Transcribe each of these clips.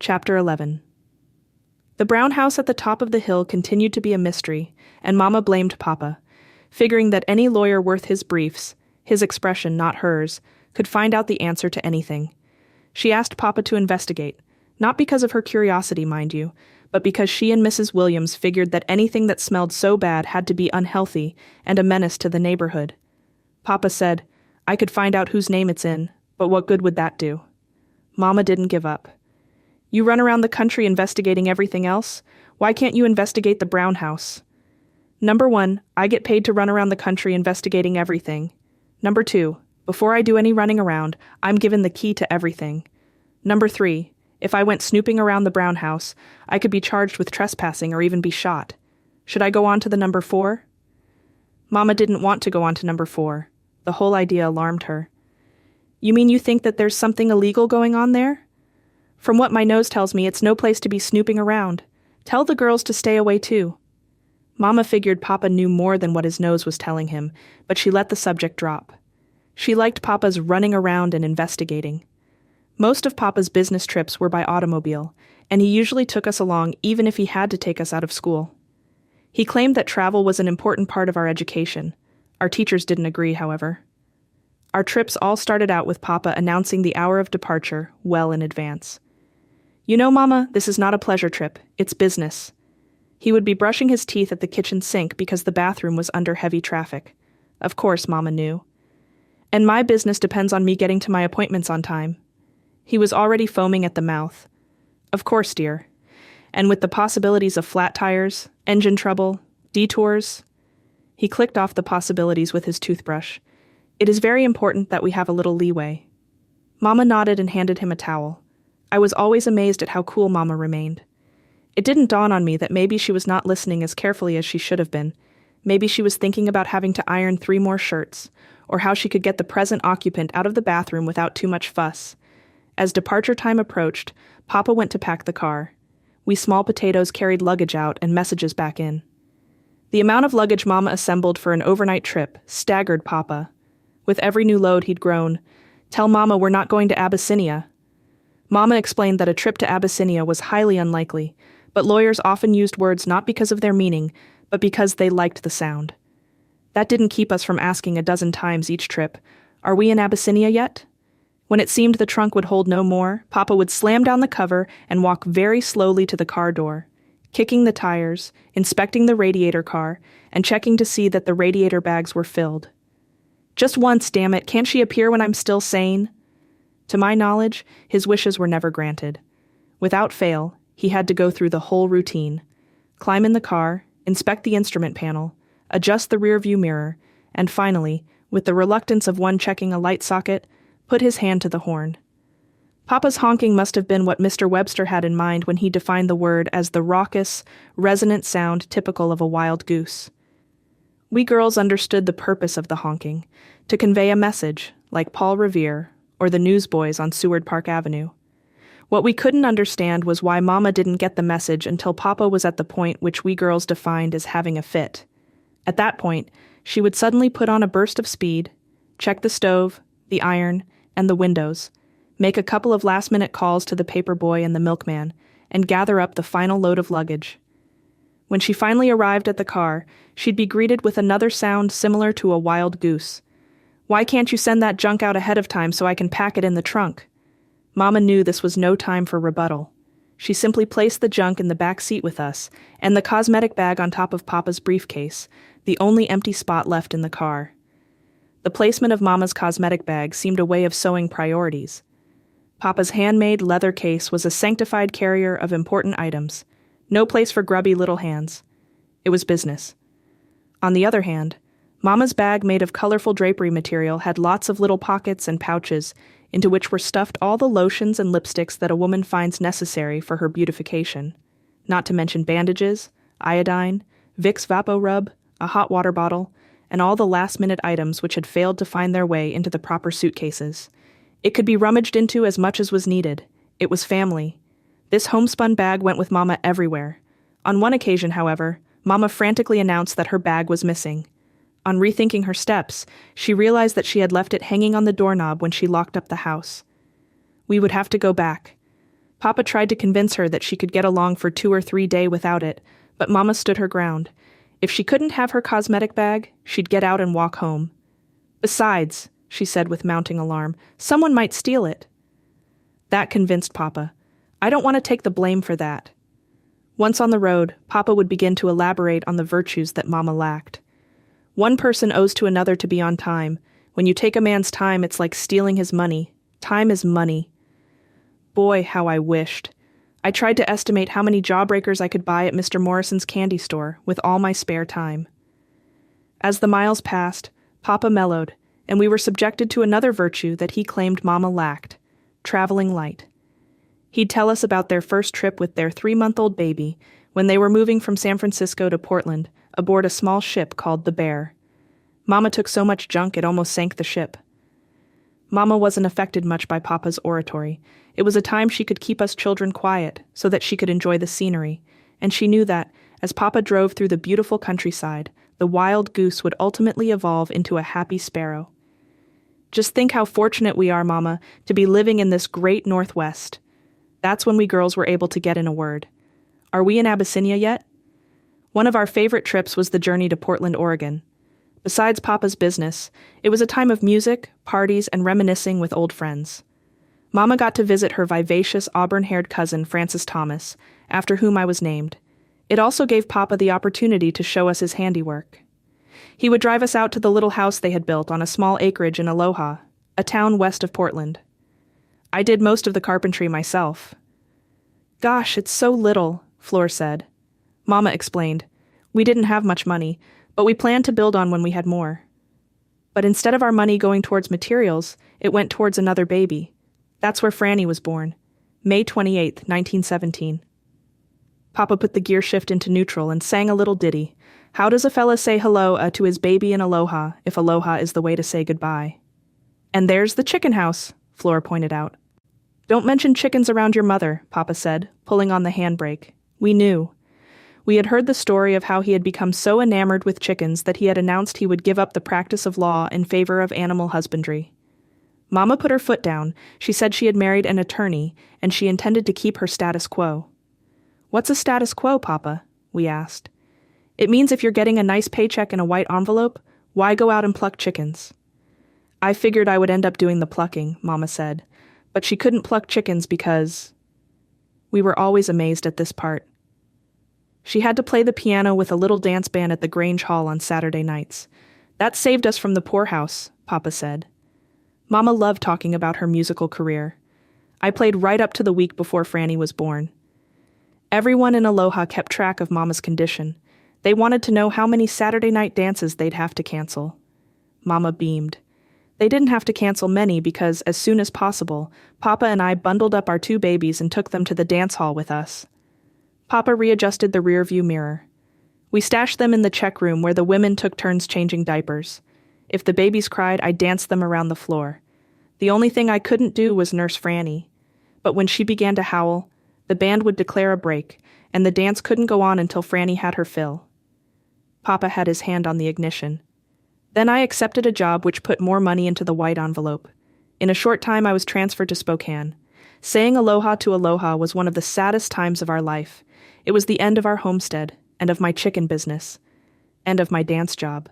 Chapter 11. The brown house at the top of the hill continued to be a mystery, and Mama blamed Papa, figuring that any lawyer worth his briefs, his expression, not hers, could find out the answer to anything. She asked Papa to investigate, not because of her curiosity, mind you, but because she and Mrs. Williams figured that anything that smelled so bad had to be unhealthy and a menace to the neighborhood. Papa said, "I could find out whose name it's in, but what good would that do?" Mama didn't give up. "You run around the country investigating everything else? Why can't you investigate the brown house?" Number 1, I get paid to run around the country investigating everything. Number 2, before I do any running around, I'm given the key to everything. Number 3, if I went snooping around the brown house, I could be charged with trespassing or even be shot. Should I go on to the number 4? Mama didn't want to go on to number 4. The whole idea alarmed her. "You mean you think that there's something illegal going on there?" "From what my nose tells me, it's no place to be snooping around. Tell the girls to stay away too." Mama figured Papa knew more than what his nose was telling him, but she let the subject drop. She liked Papa's running around and investigating. Most of Papa's business trips were by automobile, and he usually took us along even if he had to take us out of school. He claimed that travel was an important part of our education. Our teachers didn't agree, however. Our trips all started out with Papa announcing the hour of departure well in advance. "You know, Mama, this is not a pleasure trip, it's business." He would be brushing his teeth at the kitchen sink because the bathroom was under heavy traffic. Of course, Mama knew. "And my business depends on me getting to my appointments on time." He was already foaming at the mouth. "Of course, dear. And with the possibilities of flat tires, engine trouble, detours..." He clicked off the possibilities with his toothbrush. "It is very important that we have a little leeway." Mama nodded and handed him a towel. I was always amazed at how cool Mama remained. It didn't dawn on me that maybe she was not listening as carefully as she should have been. Maybe she was thinking about having to iron 3 more shirts, or how she could get the present occupant out of the bathroom without too much fuss. As departure time approached, Papa went to pack the car. We small potatoes carried luggage out and messages back in. The amount of luggage Mama assembled for an overnight trip staggered Papa. With every new load he'd grown, "Tell Mama we're not going to Abyssinia." Mama explained that a trip to Abyssinia was highly unlikely, but lawyers often used words not because of their meaning, but because they liked the sound. That didn't keep us from asking a dozen times each trip, "Are we in Abyssinia yet?" When it seemed the trunk would hold no more, Papa would slam down the cover and walk very slowly to the car door, kicking the tires, inspecting the radiator car, and checking to see that the radiator bags were filled. "Just once, damn it, can't she appear when I'm still sane?" To my knowledge, his wishes were never granted. Without fail, he had to go through the whole routine. Climb in the car, inspect the instrument panel, adjust the rear-view mirror, and finally, with the reluctance of one checking a light socket, put his hand to the horn. Papa's honking must have been what Mr. Webster had in mind when he defined the word as the raucous, resonant sound typical of a wild goose. We girls understood the purpose of the honking, to convey a message, like Paul Revere or the Newsboys on Seward Park Avenue. What we couldn't understand was why Mama didn't get the message until Papa was at the point which we girls defined as having a fit. At that point, she would suddenly put on a burst of speed, check the stove, the iron, and the windows, make a couple of last-minute calls to the paper boy and the milkman, and gather up the final load of luggage. When she finally arrived at the car, she'd be greeted with another sound similar to a wild goose. "Why can't you send that junk out ahead of time so I can pack it in the trunk?" Mama knew this was no time for rebuttal. She simply placed the junk in the back seat with us, and the cosmetic bag on top of Papa's briefcase, the only empty spot left in the car. The placement of Mama's cosmetic bag seemed a way of sowing priorities. Papa's handmade leather case was a sanctified carrier of important items. No place for grubby little hands. It was business. On the other hand, Mama's bag made of colorful drapery material had lots of little pockets and pouches into which were stuffed all the lotions and lipsticks that a woman finds necessary for her beautification, not to mention bandages, iodine, Vicks VapoRub, a hot water bottle, and all the last-minute items which had failed to find their way into the proper suitcases. It could be rummaged into as much as was needed. It was family. This homespun bag went with Mama everywhere. On one occasion, however, Mama frantically announced that her bag was missing. On rethinking her steps, she realized that she had left it hanging on the doorknob when she locked up the house. We would have to go back. Papa tried to convince her that she could get along for 2 or 3 days without it, but Mama stood her ground. If she couldn't have her cosmetic bag, she'd get out and walk home. Besides, she said with mounting alarm, someone might steal it. That convinced Papa. I don't want to take the blame for that. Once on the road, Papa would begin to elaborate on the virtues that Mama lacked. One person owes to another to be on time. When you take a man's time, it's like stealing his money. Time is money. Boy, how I wished. I tried to estimate how many jawbreakers I could buy at Mr. Morrison's candy store with all my spare time. As the miles passed, Papa mellowed, and we were subjected to another virtue that he claimed Mama lacked, traveling light. He'd tell us about their first trip with their 3-month-old baby when they were moving from San Francisco to Portland aboard a small ship called the Bear. Mama took so much junk it almost sank the ship. Mama wasn't affected much by Papa's oratory. It was a time she could keep us children quiet so that she could enjoy the scenery, and she knew that, as Papa drove through the beautiful countryside, the wild goose would ultimately evolve into a happy sparrow. Just think how fortunate we are, Mama, to be living in this great Northwest. That's when we girls were able to get in a word. Are we in Abyssinia yet? One of our favorite trips was the journey to Portland, Oregon. Besides Papa's business, it was a time of music, parties, and reminiscing with old friends. Mama got to visit her vivacious auburn-haired cousin, Frances Thomas, after whom I was named. It also gave Papa the opportunity to show us his handiwork. He would drive us out to the little house they had built on a small acreage in Aloha, a town west of Portland. I did most of the carpentry myself. Gosh, it's so little, Fleur said. Mama explained. We didn't have much money, but we planned to build on when we had more. But instead of our money going towards materials, it went towards another baby. That's where Franny was born, May 28, 1917. Papa put the gear shift into neutral and sang a little ditty. How does a fella say hello to his baby in aloha if aloha is the way to say goodbye? And there's the chicken house, Flora pointed out. Don't mention chickens around your mother, Papa said, pulling on the handbrake. We knew. We had heard the story of how he had become so enamored with chickens that he had announced he would give up the practice of law in favor of animal husbandry. Mama put her foot down. She said she had married an attorney, and she intended to keep her status quo. What's a status quo, Papa? We asked. It means if you're getting a nice paycheck in a white envelope, why go out and pluck chickens? I figured I would end up doing the plucking, Mama said, but she couldn't pluck chickens because... We were always amazed at this part. She had to play the piano with a little dance band at the Grange Hall on Saturday nights. That saved us from the poorhouse, Papa said. Mama loved talking about her musical career. I played right up to the week before Franny was born. Everyone in Aloha kept track of Mama's condition. They wanted to know how many Saturday night dances they'd have to cancel. Mama beamed. They didn't have to cancel many because, as soon as possible, Papa and I bundled up our 2 babies and took them to the dance hall with us. Papa readjusted the rearview mirror. We stashed them in the check room where the women took turns changing diapers. If the babies cried, I danced them around the floor. The only thing I couldn't do was nurse Franny. But when she began to howl, the band would declare a break, and the dance couldn't go on until Franny had her fill. Papa had his hand on the ignition. Then I accepted a job which put more money into the white envelope. In a short time I was transferred to Spokane. Saying aloha to aloha was one of the saddest times of our life. It was the end of our homestead, and of my chicken business, and of my dance job.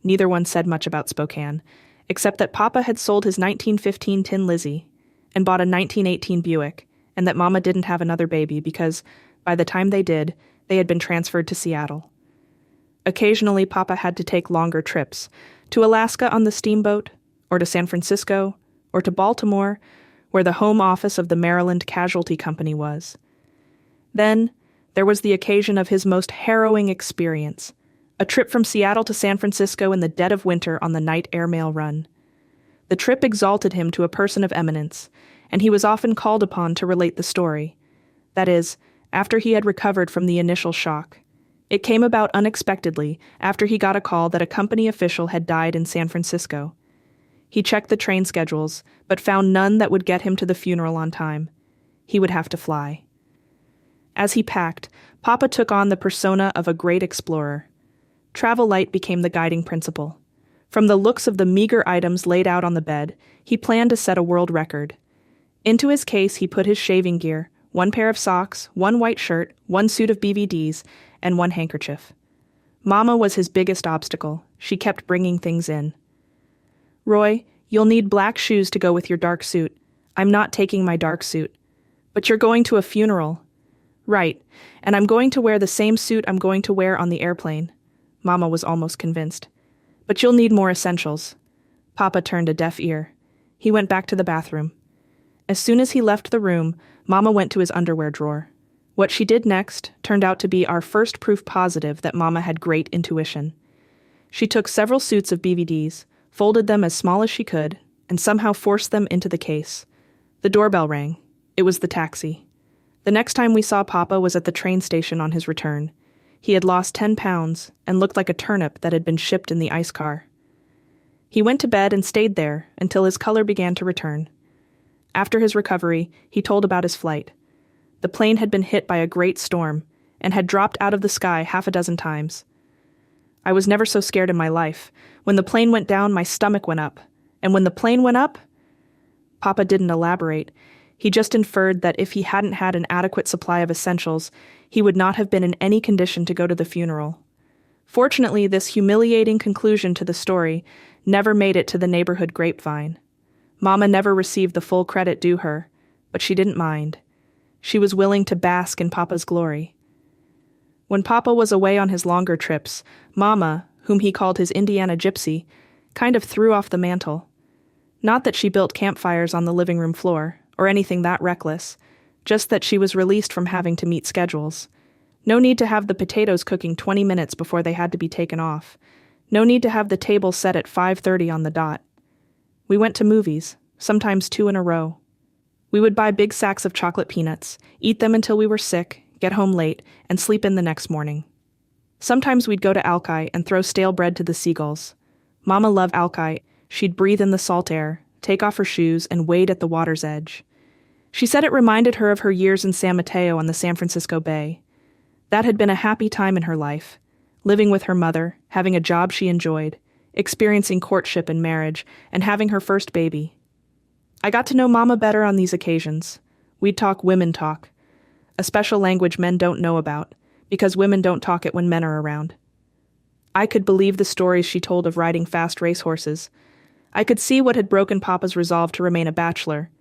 Neither one said much about Spokane, except that Papa had sold his 1915 Tin Lizzie and bought a 1918 Buick, and that Mama didn't have another baby because, by the time they did, they had been transferred to Seattle. Occasionally, Papa had to take longer trips, to Alaska on the steamboat, or to San Francisco, or to Baltimore, where the home office of the Maryland Casualty Company was. Then, there was the occasion of his most harrowing experience, a trip from Seattle to San Francisco in the dead of winter on the night airmail run. The trip exalted him to a person of eminence, and he was often called upon to relate the story. That is, after he had recovered from the initial shock. It came about unexpectedly after he got a call that a company official had died in San Francisco. He checked the train schedules, but found none that would get him to the funeral on time. He would have to fly. As he packed, Papa took on the persona of a great explorer. Travel light became the guiding principle. From the looks of the meager items laid out on the bed, he planned to set a world record. Into his case he put his shaving gear, 1 pair of socks, 1 white shirt, 1 suit of BVDs, and 1 handkerchief. Mama was his biggest obstacle. She kept bringing things in. "Roy, you'll need black shoes to go with your dark suit. I'm not taking my dark suit." "But you're going to a funeral." "Right, and I'm going to wear the same suit I'm going to wear on the airplane." Mama was almost convinced. "But you'll need more essentials." Papa turned a deaf ear. He went back to the bathroom. As soon as he left the room, Mama went to his underwear drawer. What she did next turned out to be our first proof positive that Mama had great intuition. She took several suits of BVDs, folded them as small as she could, and somehow forced them into the case. The doorbell rang. It was the taxi. The next time we saw Papa was at the train station on his return. He had lost 10 pounds and looked like a turnip that had been shipped in the ice car. He went to bed and stayed there until his color began to return. After his recovery, he told about his flight. The plane had been hit by a great storm and had dropped out of the sky 6 times. "I was never so scared in my life. When the plane went down, my stomach went up. And when the plane went up..." Papa didn't elaborate. He just inferred that if he hadn't had an adequate supply of essentials, he would not have been in any condition to go to the funeral. Fortunately, this humiliating conclusion to the story never made it to the neighborhood grapevine. Mama never received the full credit due her, but she didn't mind. She was willing to bask in Papa's glory. When Papa was away on his longer trips, Mama, whom he called his Indiana gypsy, kind of threw off the mantle. Not that she built campfires on the living room floor, or anything that reckless, just that she was released from having to meet schedules. No need to have the potatoes cooking 20 minutes before they had to be taken off. No need to have the table set at 5:30 on the dot. We went to movies, sometimes 2 in a row. We would buy big sacks of chocolate peanuts, eat them until we were sick, get home late, and sleep in the next morning. Sometimes we'd go to Alki and throw stale bread to the seagulls. Mama loved Alki. She'd breathe in the salt air, take off her shoes, and wade at the water's edge. She said it reminded her of her years in San Mateo on the San Francisco Bay. That had been a happy time in her life, living with her mother, having a job she enjoyed, experiencing courtship and marriage, and having her first baby. I got to know Mama better on these occasions. We'd talk women talk, a special language men don't know about, because women don't talk it when men are around. I could believe the stories she told of riding fast racehorses. I could see what had broken Papa's resolve to remain a bachelor,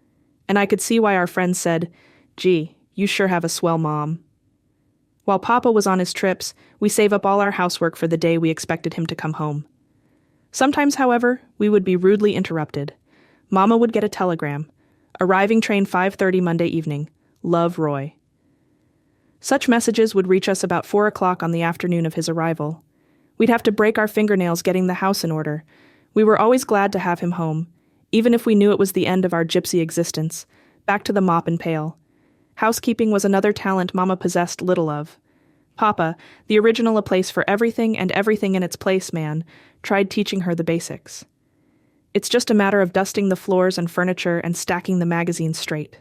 and I could see why our friends said, "Gee, you sure have a swell mom." While Papa was on his trips, we save up all our housework for the day we expected him to come home. Sometimes, however, we would be rudely interrupted. Mama would get a telegram. "Arriving train 5:30 Monday evening. Love, Roy." Such messages would reach us about 4 o'clock on the afternoon of his arrival. We'd have to break our fingernails getting the house in order. We were always glad to have him home, even if we knew it was the end of our gypsy existence, back to the mop and pail. Housekeeping was another talent Mama possessed little of. Papa, the original a place for everything and everything in its place man, tried teaching her the basics. It's just a matter of dusting the floors and furniture and stacking the magazines straight.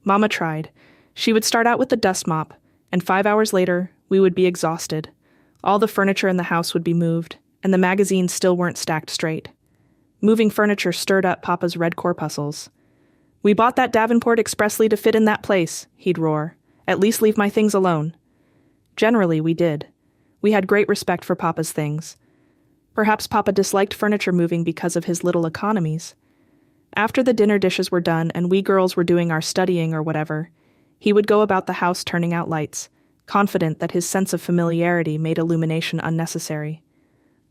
Mama tried. She would start out with the dust mop, and 5 hours later, we would be exhausted. All the furniture in the house would be moved, and the magazines still weren't stacked straight. Moving furniture stirred up Papa's red corpuscles. "We bought that Davenport expressly to fit in that place," he'd roar. "At least leave my things alone." Generally, we did. We had great respect for Papa's things. Perhaps Papa disliked furniture moving because of his little economies. After the dinner dishes were done and we girls were doing our studying or whatever, he would go about the house turning out lights, confident that his sense of familiarity made illumination unnecessary.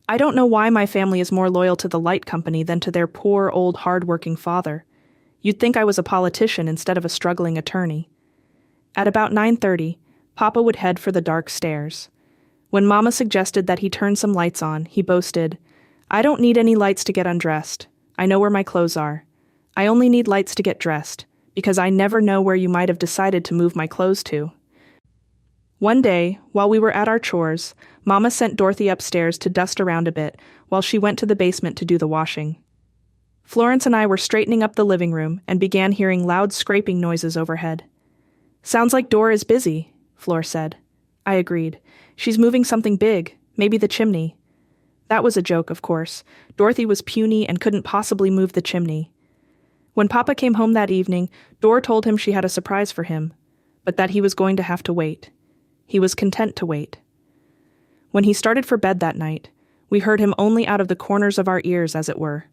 I don't know why my family is more loyal to the light company than to their poor, old, hard-working father. You'd think I was a politician instead of a struggling attorney. At about 9:30, Papa would head for the dark stairs. When Mama suggested that he turn some lights on, he boasted, "I don't need any lights to get undressed. I know where my clothes are. I only need lights to get dressed, because I never know where you might have decided to move my clothes to." One day, while we were at our chores, Mama sent Dorothy upstairs to dust around a bit while she went to the basement to do the washing. Florence and I were straightening up the living room and began hearing loud scraping noises overhead. "Sounds like Dora is busy," Flor said. I agreed. "She's moving something big, maybe the chimney." That was a joke, of course. Dorothy was puny and couldn't possibly move the chimney. When Papa came home that evening, Dor told him she had a surprise for him, but that he was going to have to wait. He was content to wait. When he started for bed that night, we heard him only out of the corners of our ears, as it were,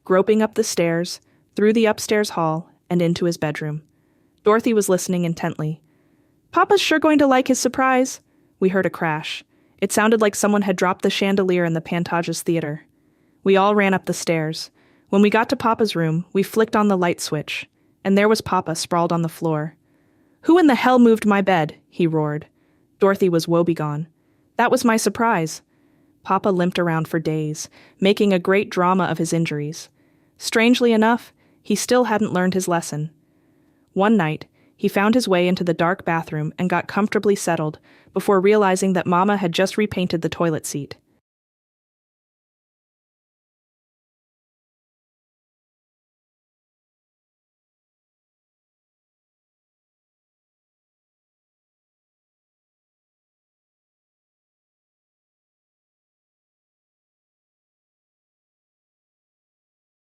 groping up the stairs, through the upstairs hall, and into his bedroom. Dorothy was listening intently. "Papa's sure going to like his surprise." We heard a crash. It sounded like someone had dropped the chandelier in the Pantages Theater. We all ran up the stairs. When we got to Papa's room, we flicked on the light switch, and there was Papa sprawled on the floor. "Who in the hell moved my bed?" he roared. Dorothy was woebegone. "That was my surprise." Papa limped around for days, making a great drama of his injuries. Strangely enough, he still hadn't learned his lesson. One night, he found his way into the dark bathroom and got comfortably settled before realizing that Mama had just repainted the toilet seat.